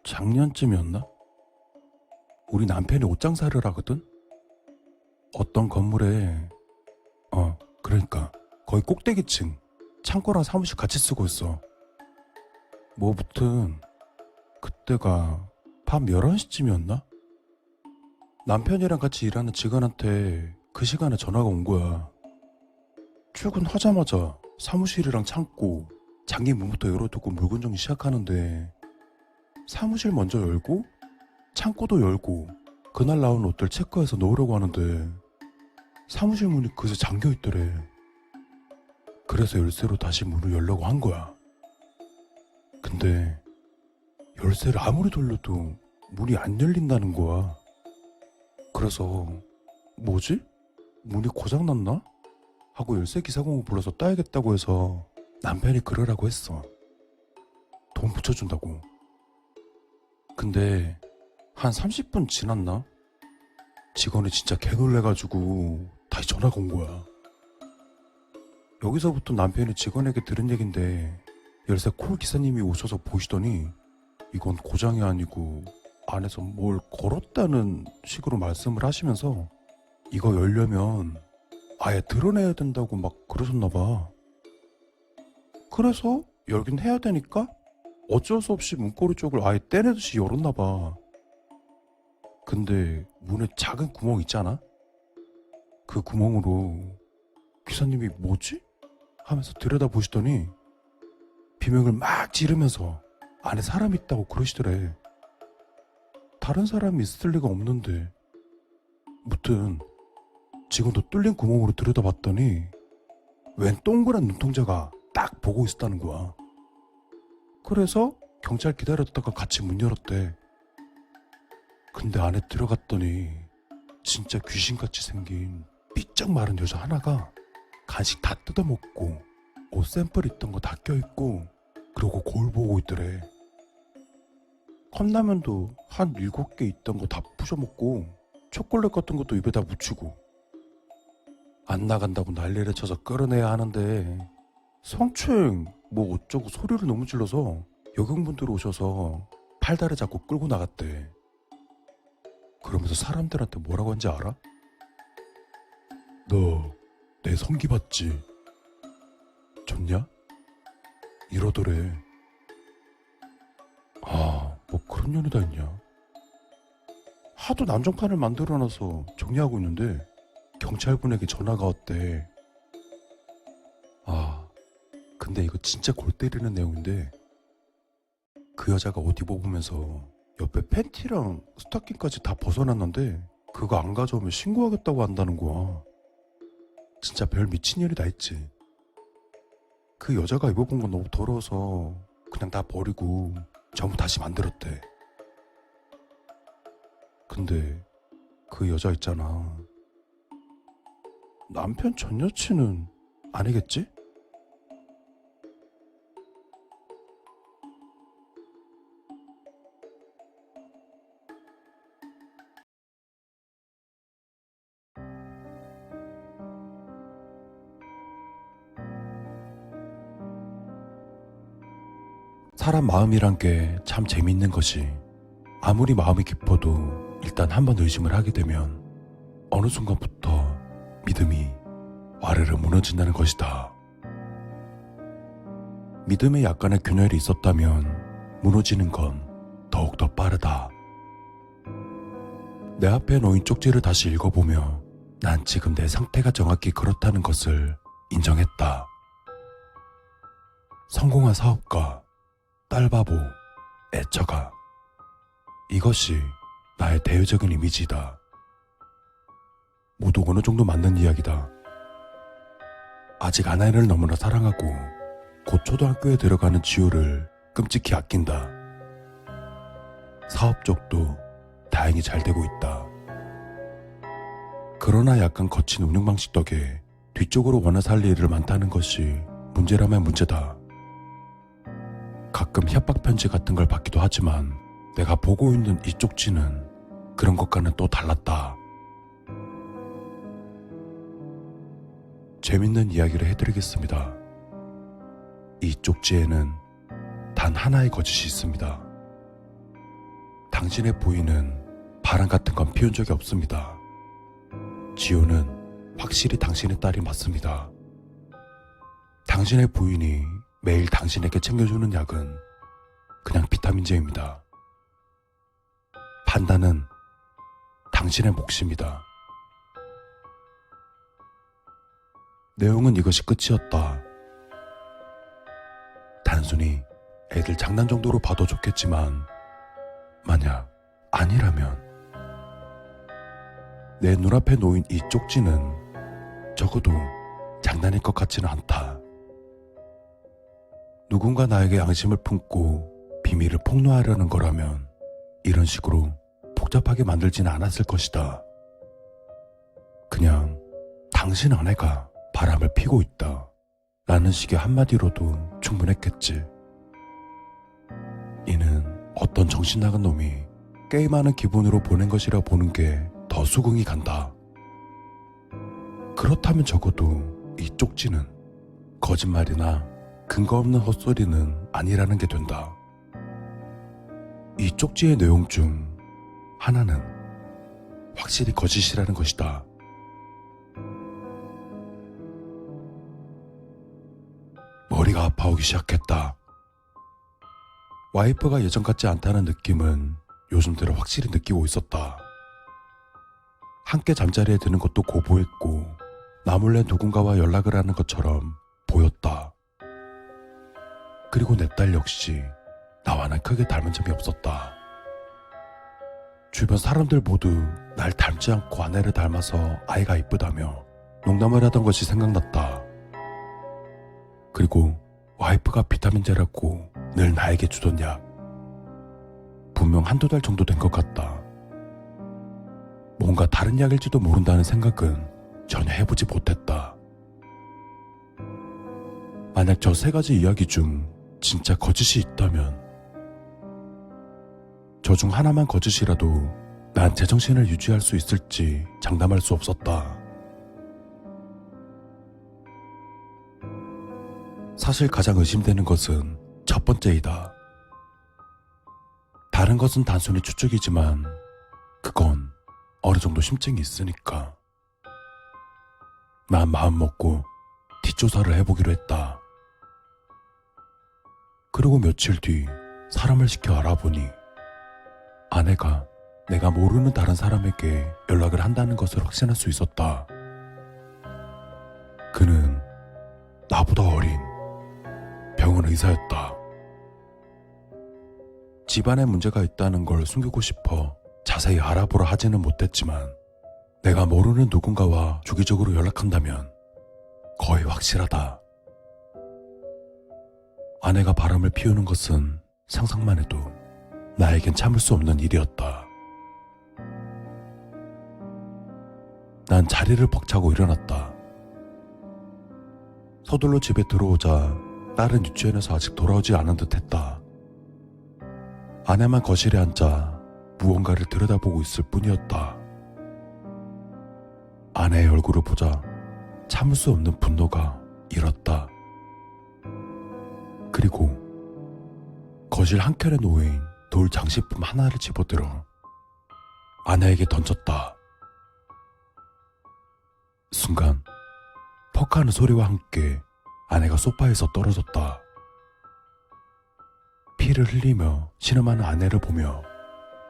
작년쯤이었나? 우리 남편이 옷장사를 하거든? 어떤 건물에 그러니까 거의 꼭대기층 창고랑 사무실 같이 쓰고 있어. 뭐 무튼 그때가 밤 11시쯤이었나? 남편이랑 같이 일하는 직원한테 그 시간에 전화가 온 거야. 출근하자마자 사무실이랑 창고 장기 문부터 열어두고 물건 정리 시작하는데 사무실 먼저 열고 창고도 열고 그날 나온 옷들 체크해서 넣으려고 하는데 사무실 문이 그새 잠겨있더래. 그래서 열쇠로 다시 문을 열려고 한 거야. 근데 열쇠를 아무리 돌려도 문이 안 열린다는 거야. 그래서 뭐지? 문이 고장났나? 하고 열쇠 기사공을 불러서 따야겠다고 해서 남편이 그러라고 했어. 돈 붙여준다고. 근데 한 30분 지났나? 직원이 진짜 개놀래가지고 다시 전화가 온 거야. 여기서부터 남편이 직원에게 들은 얘긴데 열쇠 콜 기사님이 오셔서 보시더니 이건 고장이 아니고 안에서 뭘 걸었다는 식으로 말씀을 하시면서 이거 열려면 아예 드러내야 된다고 막 그러셨나 봐. 그래서 열긴 해야 되니까 어쩔 수 없이 문고리 쪽을 아예 떼내듯이 열었나 봐. 근데 문에 작은 구멍 있잖아? 그 구멍으로 기사님이 뭐지? 하면서 들여다보시더니 비명을 막 지르면서 안에 사람이 있다고 그러시더래. 다른 사람이 있을 리가 없는데. 무튼 지금도 뚫린 구멍으로 들여다봤더니 웬 동그란 눈동자가 딱 보고 있었다는 거야. 그래서 경찰 기다렸다가 같이 문 열었대. 근데 안에 들어갔더니 진짜 귀신같이 생긴 삐쩍 마른 여자 하나가 간식 다 뜯어먹고 옷 샘플 있던 거 다 껴있고 그러고 거울 보고 있더래. 컵라면도 한 7개 있던 거 다 부셔먹고 초콜릿 같은 것도 입에다 묻히고 안 나간다고 난리를 쳐서 끌어내야 하는데 성추행 뭐 어쩌고 소리를 너무 질러서 여경분들 오셔서 팔다리 잡고 끌고 나갔대. 그러면서 사람들한테 뭐라고 한지 알아? 너 내 성기 봤지? 좋냐? 이러더래. 아, 뭐 그런 년이 다 있냐? 하도 난장판을 만들어놔서 정리하고 있는데 경찰분에게 전화가 왔대. 아, 근데 이거 진짜 골 때리는 내용인데 그 여자가 옷 입어보면서 옆에 팬티랑 스타킹까지 다 벗어났는데 그거 안 가져오면 신고하겠다고 한다는 거야. 진짜 별 미친년이 다 있지. 그 여자가 입어본 건 너무 더러워서 그냥 다 버리고 전부 다시 만들었대. 근데 그 여자 있잖아. 남편 전 여친은 아니겠지? 사람 마음이란 게 참 재밌는 것이 아무리 마음이 깊어도 일단 한번 의심을 하게 되면 어느 순간부터 믿음이 와르르 무너진다는 것이다. 믿음에 약간의 균열이 있었다면 무너지는 건 더욱더 빠르다. 내 앞에 놓인 쪽지를 다시 읽어보며 난 지금 내 상태가 정확히 그렇다는 것을 인정했다. 성공한 사업가, 딸바보, 애처가. 이것이 나의 대외적인 이미지이다. 모두 어느 정도 맞는 이야기다. 아직 아내를 너무나 사랑하고 곧 초등학교에 들어가는 지호를 끔찍히 아낀다. 사업 쪽도 다행히 잘 되고 있다. 그러나 약간 거친 운영 방식 덕에 뒤쪽으로 원해 살 일을 많다는 것이 문제라면 문제다. 가끔 협박 편지 같은 걸 받기도 하지만 내가 보고 있는 이 쪽지는 그런 것과는 또 달랐다. 재밌는 이야기를 해드리겠습니다. 이 쪽지에는 단 하나의 거짓이 있습니다. 당신의 부인은 바람 같은 건 피운 적이 없습니다. 지호는 확실히 당신의 딸이 맞습니다. 당신의 부인이 매일 당신에게 챙겨주는 약은 그냥 비타민제입니다. 판단은 당신의 몫입니다. 내용은 이것이 끝이었다. 단순히 애들 장난 정도로 봐도 좋겠지만 만약 아니라면 내 눈앞에 놓인 이 쪽지는 적어도 장난일 것 같지는 않다. 누군가 나에게 양심을 품고 비밀을 폭로하려는 거라면 이런 식으로 복잡하게 만들지는 않았을 것이다. 그냥 당신 아내가 바람을 피고 있다 라는 식의 한마디로도 충분했겠지. 이는 어떤 정신 나간 놈이 게임하는 기분으로 보낸 것이라 보는 게 더 수긍이 간다. 그렇다면 적어도 이 쪽지는 거짓말이나 근거 없는 헛소리는 아니라는 게 된다. 이 쪽지의 내용 중 하나는 확실히 거짓이라는 것이다. 머리가 아파오기 시작했다. 와이프가 예전 같지 않다는 느낌은 요즘 들어 확실히 느끼고 있었다. 함께 잠자리에 드는 것도 고보했고 나몰래 누군가와 연락을 하는 것처럼 보였다. 그리고 내 딸 역시 나와는 크게 닮은 점이 없었다. 주변 사람들 모두 날 닮지 않고 아내를 닮아서 아이가 이쁘다며 농담을 하던 것이 생각났다. 그리고 와이프가 비타민제라고 늘 나에게 주던 약, 분명 한두 달 정도 된 것 같다. 뭔가 다른 약일지도 모른다는 생각은 전혀 해보지 못했다. 만약 저 3가지 이야기 중 진짜 거짓이 있다면 저 중 하나만 거짓이라도 난 제정신을 유지할 수 있을지 장담할 수 없었다. 사실 가장 의심되는 것은 첫 번째이다. 다른 것은 단순히 추측이지만 그건 어느 정도 심증이 있으니까. 난 마음 먹고 뒷조사를 해보기로 했다. 그리고 며칠 뒤 사람을 시켜 알아보니 아내가 내가 모르는 다른 사람에게 연락을 한다는 것을 확신할 수 있었다. 그는 나보다 어린 병원 의사였다. 집안에 문제가 있다는 걸 숨기고 싶어 자세히 알아보려 하지는 못했지만 내가 모르는 누군가와 주기적으로 연락한다면 거의 확실하다. 아내가 바람을 피우는 것은 상상만 해도 나에겐 참을 수 없는 일이었다. 난 자리를 벅차고 일어났다. 서둘러 집에 들어오자 딸은 유치원에서 아직 돌아오지 않은 듯 했다. 아내만 거실에 앉아 무언가를 들여다보고 있을 뿐이었다. 아내의 얼굴을 보자 참을 수 없는 분노가 일었다. 그리고 거실 한켠에 놓인 돌 장식품 하나를 집어들어 아내에게 던졌다. 순간 퍽 하는 소리와 함께 아내가 소파에서 떨어졌다. 피를 흘리며 신음하는 아내를 보며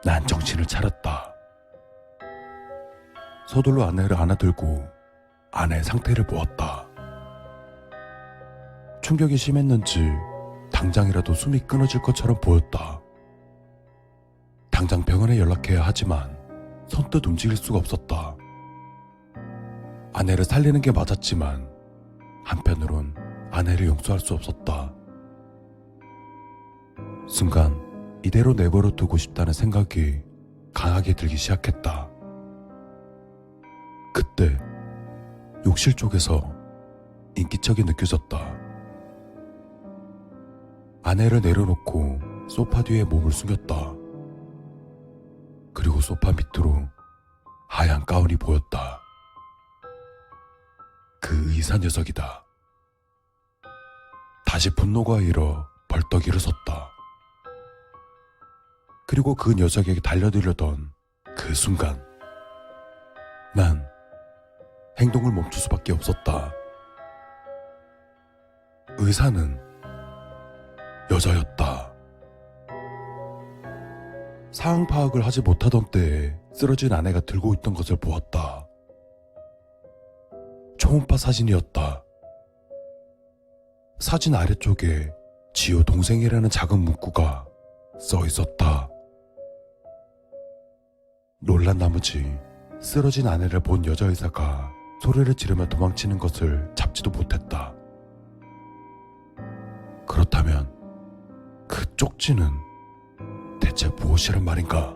난 정신을 차렸다. 서둘러 아내를 안아들고 아내의 상태를 보았다. 충격이 심했는지 당장이라도 숨이 끊어질 것처럼 보였다. 당장 병원에 연락해야 하지만 선뜻 움직일 수가 없었다. 아내를 살리는 게 맞았지만 한편으론 아내를 용서할 수 없었다. 순간 이대로 내버려 두고 싶다는 생각이 강하게 들기 시작했다. 그때 욕실 쪽에서 인기척이 느껴졌다. 아내를 내려놓고 소파 뒤에 몸을 숨겼다. 그리고 소파 밑으로 하얀 가운이 보였다. 그 의사 녀석이다. 다시 분노가 일어 벌떡 일어섰다. 그리고 그 녀석에게 달려들려던 그 순간 난 행동을 멈출 수밖에 없었다. 의사는 여자였다. 상황 파악을 하지 못하던 때에 쓰러진 아내가 들고 있던 것을 보았다. 초음파 사진이었다. 사진 아래쪽에 지호 동생이라는 작은 문구가 써 있었다. 놀란 나머지 쓰러진 아내를 본 여자의사가 소리를 지르며 도망치는 것을 잡지도 못했다. 그렇다면 그 쪽지는 대체 무엇이란 말인가?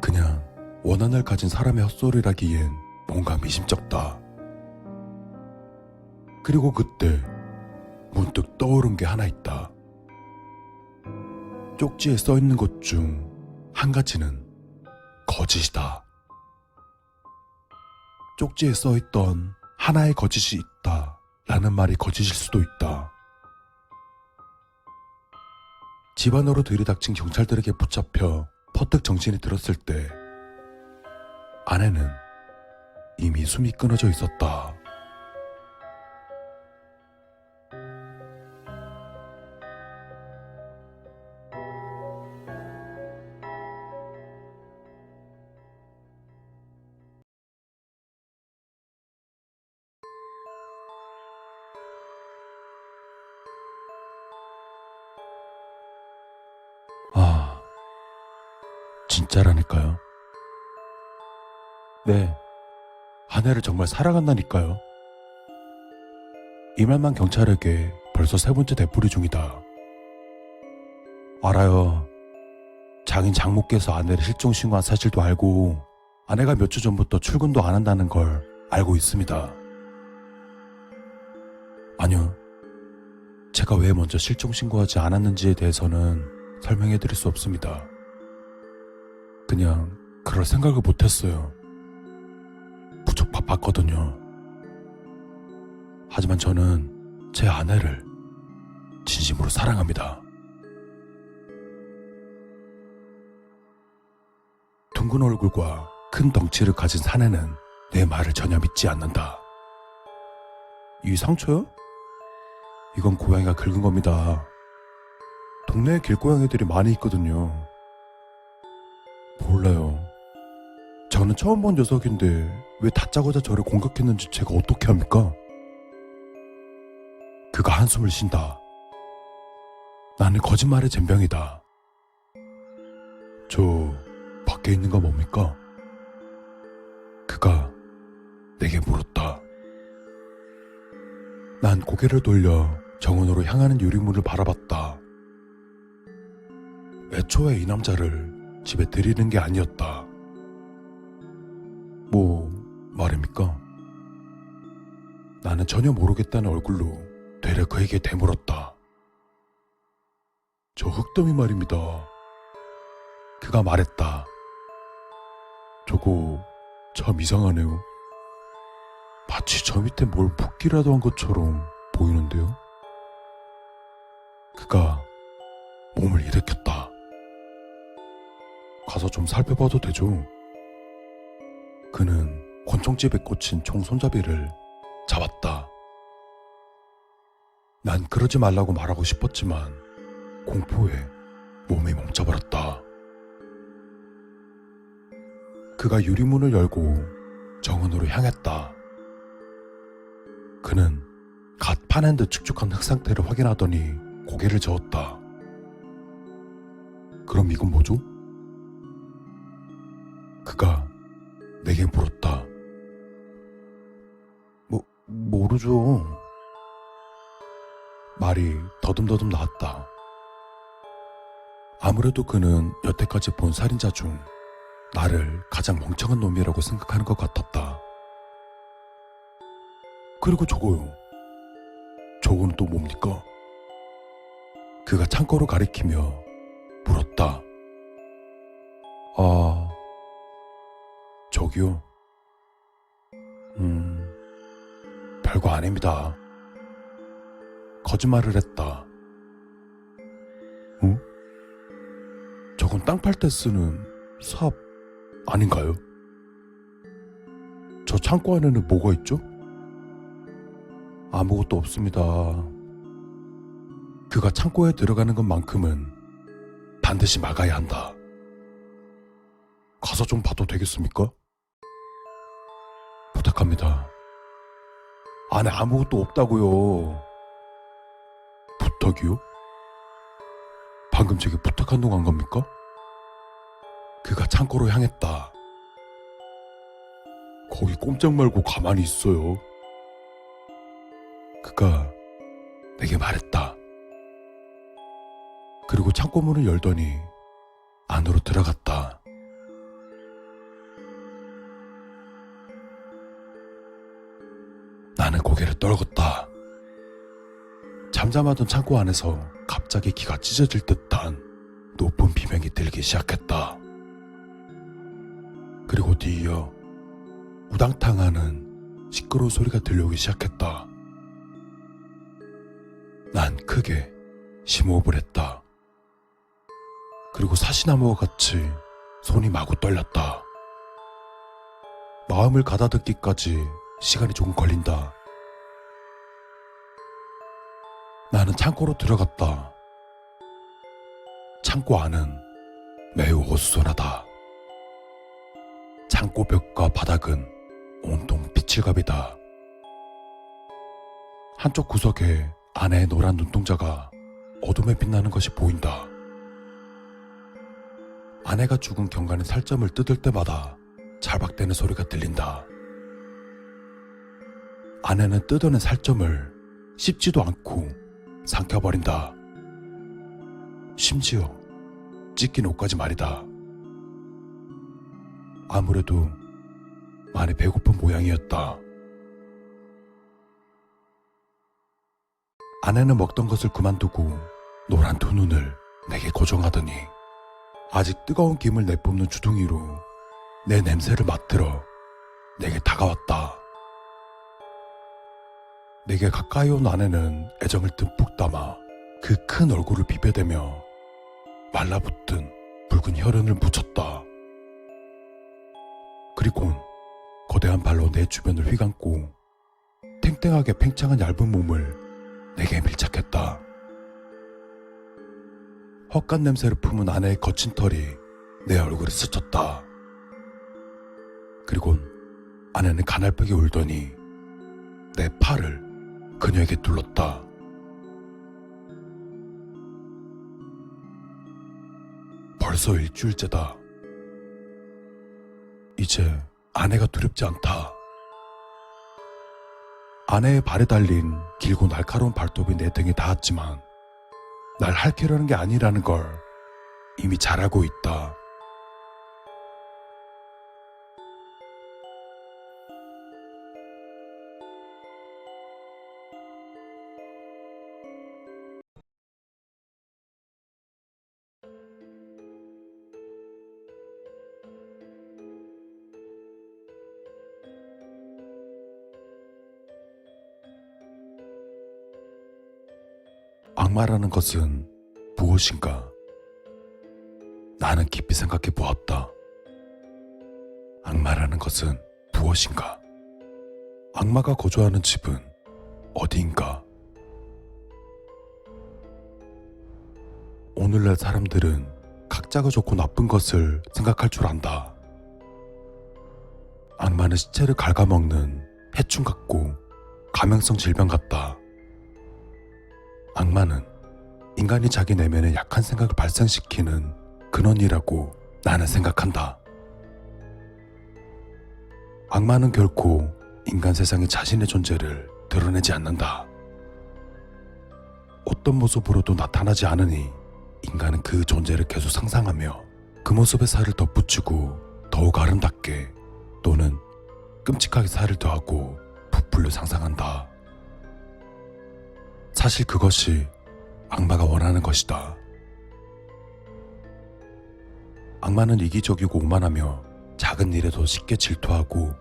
그냥 원한을 가진 사람의 헛소리라기엔 뭔가 미심쩍다. 그리고 그때 문득 떠오른 게 하나 있다. 쪽지에 써있는 것 중 한 가지는 거짓이다. 쪽지에 써있던 하나의 거짓이 있다 라는 말이 거짓일 수도 있다. 집 안으로 들이닥친 경찰들에게 붙잡혀 퍼뜩 정신이 들었을 때 아내는 이미 숨이 끊어져 있었다. 아, 진짜라니까요. 네, 아내를 정말 사랑한다니까요. 이 말만 경찰에게 벌써 3번째 되풀이 중이다. 알아요. 장인 장모께서 아내를 실종 신고한 사실도 알고 아내가 몇 주 전부터 출근도 안 한다는 걸 알고 있습니다. 아니요, 제가 왜 먼저 실종 신고하지 않았는지에 대해서는 설명해 드릴 수 없습니다. 그냥 그럴 생각을 못했어요. 무척 바빴거든요. 하지만 저는 제 아내를 진심으로 사랑합니다. 둥근 얼굴과 큰 덩치를 가진 사내는 내 말을 전혀 믿지 않는다. 이 상처요? 이건 고양이가 긁은 겁니다. 동네에 길고양이들이 많이 있거든요. 몰라요. 저는 처음 본 녀석인데 왜 다짜고짜 저를 공격했는지 제가 어떻게 합니까? 그가 한숨을 쉰다. 나는 거짓말의 젬병이다. 저 밖에 있는 거 뭡니까? 그가 내게 물었다. 난 고개를 돌려 정원으로 향하는 유리문을 바라봤다. 애초에 이 남자를 집에 들이는 게 아니었다. 뭐 말입니까? 나는 전혀 모르겠다는 얼굴로 되려 그에게 되물었다. 저 흑더미 말입니다. 그가 말했다. 저거 참 이상하네요. 마치 저 밑에 뭘 붓기라도 한 것처럼 보이는데요. 그가 몸을 일으켰다. 가서 좀 살펴봐도 되죠? 그는 권총집에 꽂힌 총 손잡이를 잡았다. 난 그러지 말라고 말하고 싶었지만 공포에 몸이 멈춰버렸다. 그가 유리문을 열고 정원으로 향했다. 그는 갓 파낸 듯 축축한 흙 상태를 확인하더니 고개를 저었다. 그럼 이건 뭐죠? 그가 내게 물었다. 모르죠. 말이 더듬더듬 나왔다. 아무래도 그는 여태까지 본 살인자 중 나를 가장 멍청한 놈이라고 생각하는 것 같았다. 그리고 저거요. 저거는 또 뭡니까? 그가 창고로 가리키며 물었다. 아, 저기요. 별거 아닙니다. 거짓말을 했다. 어? 저건 땅 팔 때 쓰는 삽 아닌가요? 저 창고 안에는 뭐가 있죠? 아무것도 없습니다. 그가 창고에 들어가는 것만큼은 반드시 막아야 한다. 가서 좀 봐도 되겠습니까? 부탁합니다. 안에 아무것도 없다고요. 부탁이요? 방금 제게 부탁한 동안 겁니까? 그가 창고로 향했다. 거기 꼼짝 말고 가만히 있어요. 그가 내게 말했다. 그리고 창고문을 열더니 안으로 들어갔다. 나는 고개를 떨궜다. 잠잠하던 창고 안에서 갑자기 기가 찢어질 듯한 높은 비명이 들기 시작했다. 그리고 뒤이어 우당탕하는 시끄러운 소리가 들려오기 시작했다. 난 크게 심호흡을 했다. 그리고 사시나무와 같이 손이 마구 떨렸다. 마음을 가다듬기까지 시간이 조금 걸린다. 나는 창고로 들어갔다. 창고 안은 매우 어수선하다. 창고 벽과 바닥은 온통 피칠갑이다. 한쪽 구석에 아내의 노란 눈동자가 어둠에 빛나는 것이 보인다. 아내가 죽은 경관의 살점을 뜯을 때마다 잘박대는 소리가 들린다. 아내는 뜯어낸 살점을 씹지도 않고 삼켜버린다. 심지어 찢긴 옷까지 말이다. 아무래도 많이 배고픈 모양이었다. 아내는 먹던 것을 그만두고 노란 두 눈을 내게 고정하더니 아직 뜨거운 김을 내뿜는 주둥이로 내 냄새를 맡들어 내게 다가왔다. 내게 가까이 온 아내는 애정을 듬뿍 담아 그 큰 얼굴을 비벼대며 말라붙은 붉은 혈흔을 묻혔다. 그리곤 거대한 발로 내 주변을 휘감고 탱탱하게 팽창한 얇은 몸을 내게 밀착했다. 헛간 냄새를 품은 아내의 거친 털이 내 얼굴에 스쳤다. 그리곤 아내는 가날프게 울더니 내 팔을 그녀에게 둘렀다. 벌써 일주일째다. 이제 아내가 두렵지 않다. 아내의 발에 달린 길고 날카로운 발톱이 내 등에 닿았지만 날 핥히려는 게 아니라는 걸 이미 잘 알고 있다. 악마라는 것은 무엇인가? 나는 깊이 생각해 보았다. 악마라는 것은 무엇인가? 악마가 거주하는 집은 어디인가? 오늘날 사람들은 각자가 좋고 나쁜 것을 생각할 줄 안다. 악마는 시체를 갉아먹는 해충 같고 감염성 질병 같다. 악마는 인간이 자기 내면에 약한 생각을 발생시키는 근원이라고 나는 생각한다. 악마는 결코 인간 세상에 자신의 존재를 드러내지 않는다. 어떤 모습으로도 나타나지 않으니 인간은 그 존재를 계속 상상하며 그 모습에 살을 덧붙이고 더욱 아름답게 또는 끔찍하게 살을 더하고 부풀려 상상한다. 사실 그것이 악마가 원하는 것이다. 악마는 이기적이고 오만하며 작은 일에도 쉽게 질투하고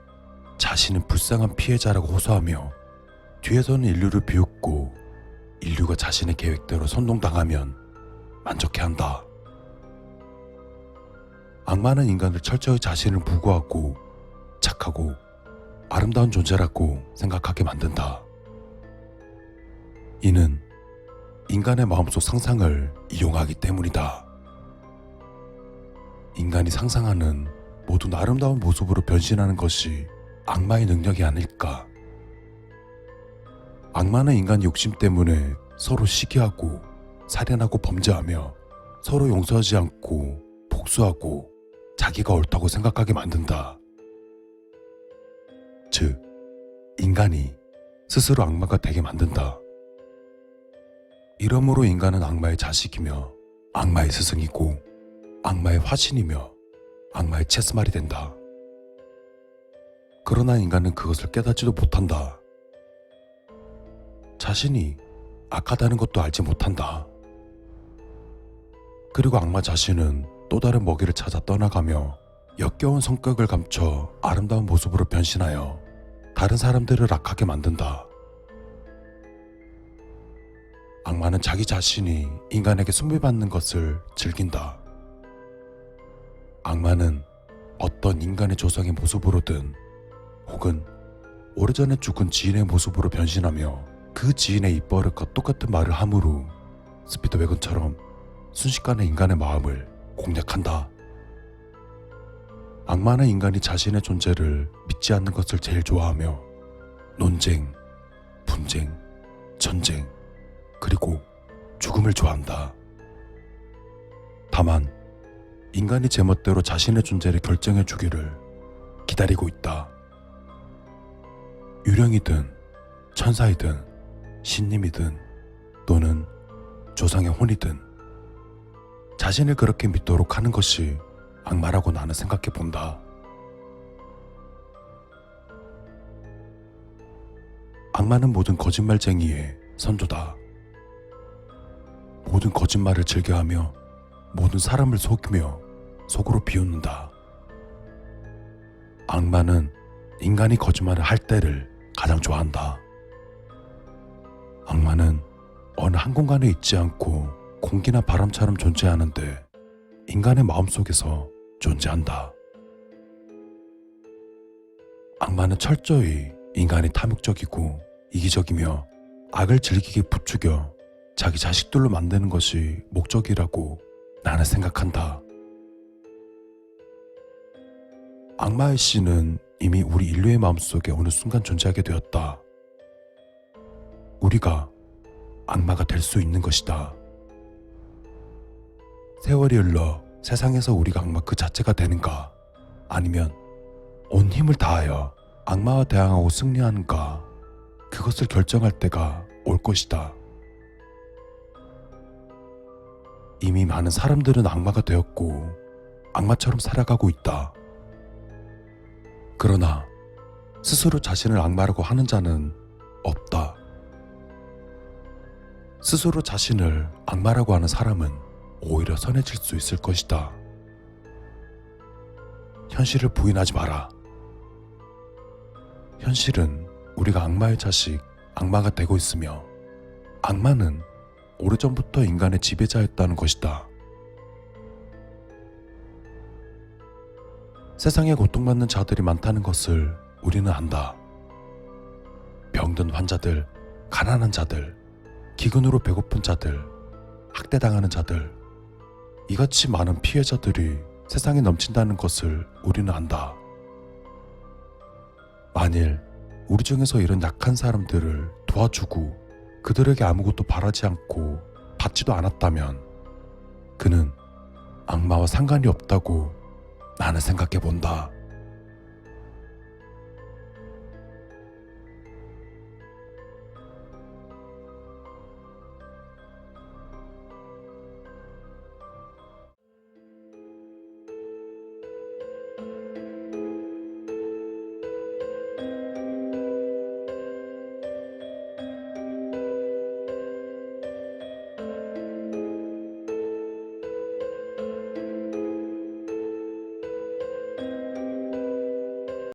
자신은 불쌍한 피해자라고 호소하며 뒤에서는 인류를 비웃고 인류가 자신의 계획대로 선동당하면 만족해한다. 악마는 인간을 철저히 자신을 부구하고 착하고 아름다운 존재라고 생각하게 만든다. 이는 인간의 마음속 상상을 이용하기 때문이다. 인간이 상상하는 모든 아름다운 모습으로 변신하는 것이 악마의 능력이 아닐까. 악마는 인간의 욕심 때문에 서로 시기하고 살인하고 범죄하며 서로 용서하지 않고 복수하고 자기가 옳다고 생각하게 만든다. 즉, 인간이 스스로 악마가 되게 만든다. 이러므로 인간은 악마의 자식이며 악마의 스승이고 악마의 화신이며 악마의 채스말이 된다. 그러나 인간은 그것을 깨닫지도 못한다. 자신이 악하다는 것도 알지 못한다. 그리고 악마 자신은 또 다른 먹이를 찾아 떠나가며 역겨운 성격을 감춰 아름다운 모습으로 변신하여 다른 사람들을 악하게 만든다. 악마는 자기 자신이 인간에게 숭배받는 것을 즐긴다. 악마는 어떤 인간의 조상의 모습으로든 혹은 오래전에 죽은 지인의 모습으로 변신하며 그 지인의 입버릇과 똑같은 말을 함으로 스피드웨건처럼 순식간에 인간의 마음을 공략한다. 악마는 인간이 자신의 존재를 믿지 않는 것을 제일 좋아하며 논쟁, 분쟁, 전쟁, 그리고 죽음을 좋아한다. 다만 인간이 제멋대로 자신의 존재를 결정해 주기를 기다리고 있다. 유령이든 천사이든 신님이든 또는 조상의 혼이든 자신을 그렇게 믿도록 하는 것이 악마라고 나는 생각해 본다. 악마는 모든 거짓말쟁이의 선조다. 모든 거짓말을 즐겨하며 모든 사람을 속이며 속으로 비웃는다. 악마는 인간이 거짓말을 할 때를 가장 좋아한다. 악마는 어느 한 공간에 있지 않고 공기나 바람처럼 존재하는데 인간의 마음속에서 존재한다. 악마는 철저히 인간이 탐욕적이고 이기적이며 악을 즐기게 부추겨 자기 자식들로 만드는 것이 목적이라고 나는 생각한다. 악마의 씨는 이미 우리 인류의 마음속에 어느 순간 존재하게 되었다. 우리가 악마가 될 수 있는 것이다. 세월이 흘러 세상에서 우리가 악마 그 자체가 되는가, 아니면 온 힘을 다하여 악마와 대항하고 승리하는가, 그것을 결정할 때가 올 것이다. 이미 많은 사람들은 악마가 되었고 악마처럼 살아가고 있다. 그러나 스스로 자신을 악마라고 하는 자는 없다. 스스로 자신을 악마라고 하는 사람은 오히려 선해질 수 있을 것이다. 현실을 부인하지 마라. 현실은 우리가 악마의 자식, 악마가 되고 있으며 악마는 오래전부터 인간의 지배자였다는 것이다. 세상에 고통받는 자들이 많다는 것을 우리는 안다. 병든 환자들, 가난한 자들, 기근으로 배고픈 자들, 학대당하는 자들, 이같이 많은 피해자들이 세상에 넘친다는 것을 우리는 안다. 만일 우리 중에서 이런 약한 사람들을 도와주고 그들에게 아무것도 바라지 않고 받지도 않았다면 그는 악마와 상관이 없다고 나는 생각해 본다.